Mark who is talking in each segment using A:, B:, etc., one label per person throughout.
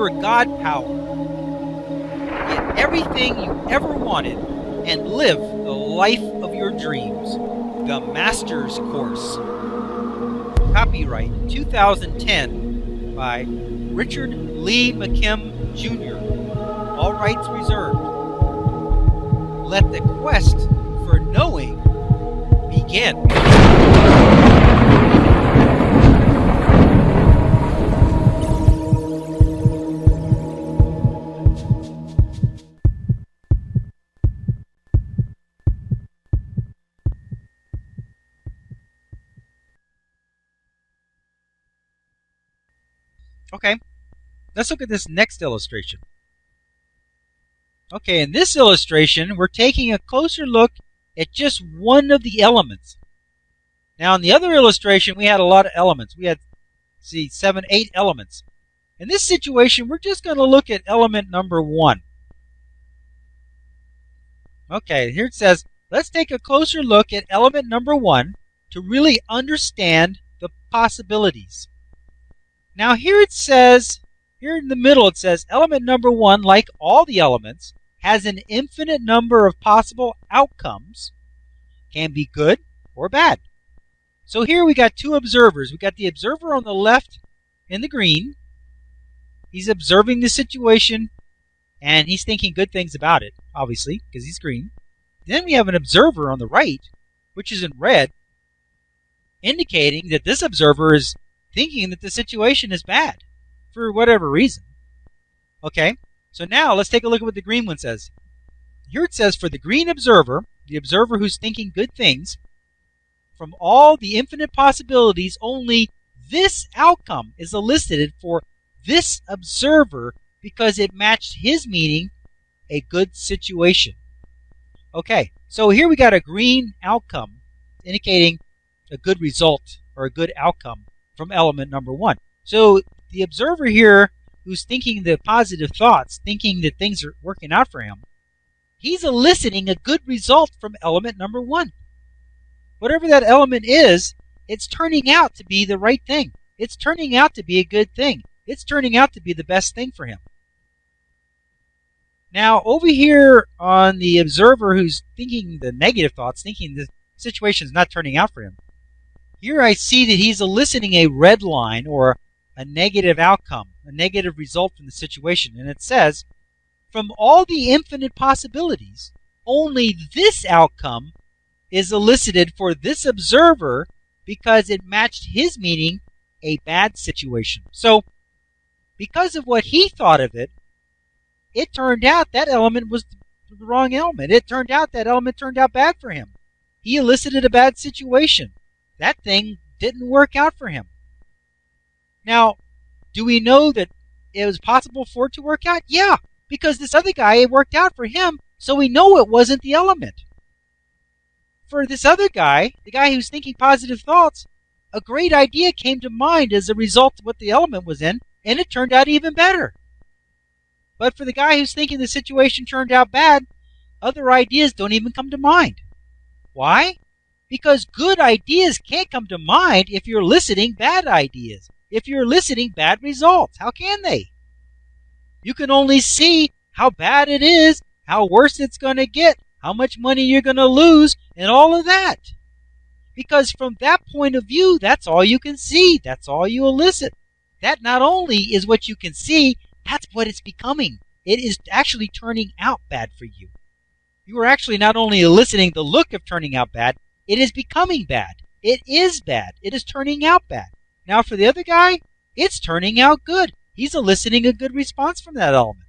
A: your God power. Get everything you ever wanted and live the life of your dreams. The Master's Course. Copyright 2010 by Richard Lee McKim Jr. All rights reserved. Let the quest for knowing begin. Okay, let's look at this next illustration. Okay, in this illustration, we're taking a closer look at just one of the elements. Now, in the other illustration, we had a lot of elements. We had, 7, 8 elements. In this situation, we're just going to look at element number 1. Okay, here it says, let's take a closer look at element number 1 to really understand the possibilities. Now here it says, here in the middle it says, element number 1, like all the elements, has an infinite number of possible outcomes, can be good or bad. So here we got two observers. We got the observer on the left in the green. He's observing the situation and he's thinking good things about it, obviously, because he's green. Then we have an observer on the right, which is in red, indicating that this observer is thinking that the situation is bad for whatever reason. Okay, so now let's take a look at what the green one says. Here it says, for the green observer, the observer who's thinking good things, from all the infinite possibilities, only this outcome is elicited for this observer because it matched his meaning, a good situation. Okay, so here we got a green outcome indicating a good result or a good outcome from element number 1. So the observer here who's thinking the positive thoughts, thinking that things are working out for him, he's eliciting a good result from element number 1. Whatever that element is, it's turning out to be the right thing. It's turning out to be a good thing. It's turning out to be the best thing for him. Now, over here on the observer who's thinking the negative thoughts, thinking the situation is not turning out for him, here I see that he's eliciting a red line or a negative outcome, a negative result from the situation. And it says, from all the infinite possibilities, only this outcome is elicited for this observer because it matched his meaning, a bad situation. So, because of what he thought of it, it turned out that element was the wrong element. It turned out that element turned out bad for him. He elicited a bad situation. That thing didn't work out for him. Now, do we know that it was possible for it to work out? Yeah, because this other guy, it worked out for him, so we know it wasn't the element. For this other guy, the guy who's thinking positive thoughts, a great idea came to mind as a result of what the element was in, and it turned out even better. But for the guy who's thinking the situation turned out bad, other ideas don't even come to mind. Why? Because good ideas can't come to mind if you're eliciting bad ideas, if you're eliciting bad results. How can they? You can only see how bad it is, how worse it's going to get, how much money you're going to lose, and all of that. Because from that point of view, that's all you can see. That's all you elicit. That not only is what you can see, that's what it's becoming. It is actually turning out bad for you. You are actually not only eliciting the look of turning out bad, it is becoming bad. It is bad. It is turning out bad. Now for the other guy, it's turning out good. He's eliciting a good response from that element.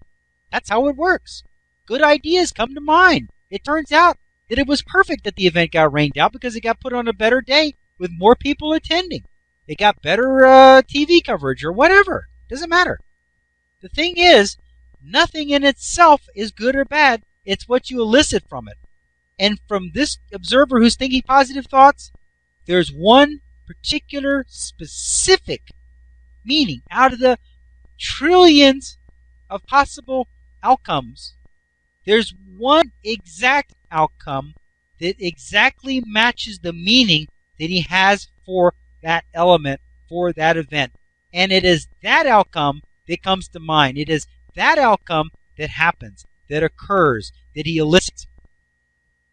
A: That's how it works. Good ideas come to mind. It turns out that it was perfect that the event got rained out because it got put on a better day with more people attending. It got better TV coverage or whatever. Doesn't matter. The thing is, nothing in itself is good or bad. It's what you elicit from it. And from this observer who's thinking positive thoughts, there's one particular specific meaning out of the trillions of possible outcomes. There's one exact outcome that exactly matches the meaning that he has for that element, for that event. And it is that outcome that comes to mind. It is that outcome that happens, that occurs, that he elicits.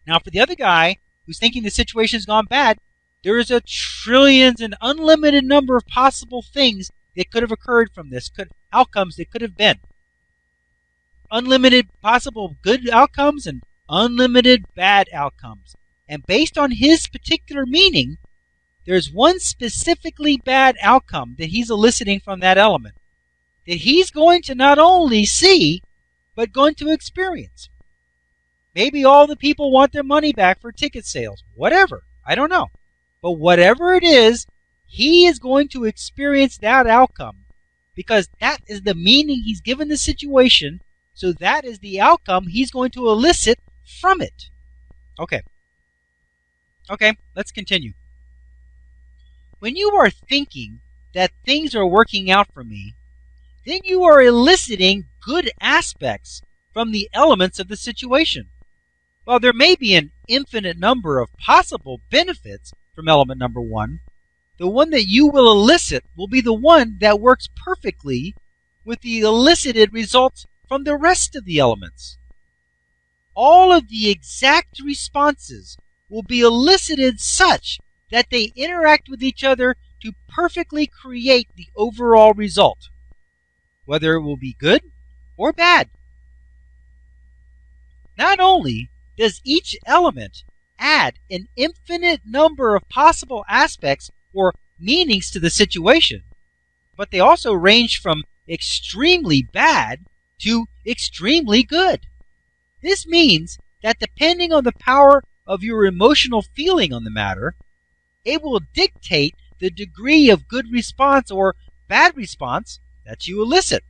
A: Now, for the other guy who's thinking the situation's gone bad, there is a trillions and unlimited number of possible things that could have occurred from this, outcomes that could have been. Unlimited possible good outcomes and unlimited bad outcomes. And based on his particular meaning, there's one specifically bad outcome that he's eliciting from that element that he's going to not only see, but going to experience. Maybe all the people want their money back for ticket sales. Whatever. I don't know. But whatever it is, he is going to experience that outcome because that is the meaning he's given the situation. So that is the outcome he's going to elicit from it. Okay, let's continue. When you are thinking that things are working out for me, then you are eliciting good aspects from the elements of the situation. While there may be an infinite number of possible benefits from element number one, the one that you will elicit will be the one that works perfectly with the elicited results from the rest of the elements. All of the exact responses will be elicited such that they interact with each other to perfectly create the overall result, whether it will be good or bad. Not only does each element add an infinite number of possible aspects or meanings to the situation, but they also range from extremely bad to extremely good. This means that depending on the power of your emotional feeling on the matter, it will dictate the degree of good response or bad response that you elicit.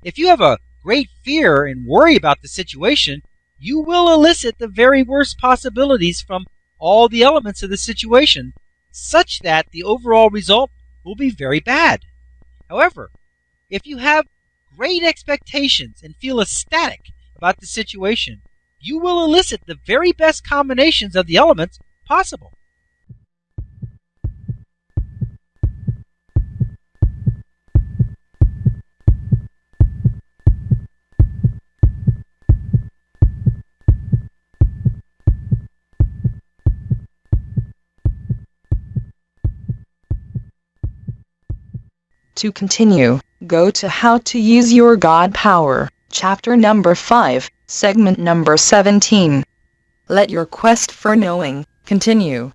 A: If you have a great fear and worry about the situation, you will elicit the very worst possibilities from all the elements of the situation, such that the overall result will be very bad. However, if you have great expectations and feel ecstatic about the situation, you will elicit the very best combinations of the elements possible.
B: To continue, go to How to Use Your God Power, Chapter number 5, Segment number 17. Let your quest for knowing continue.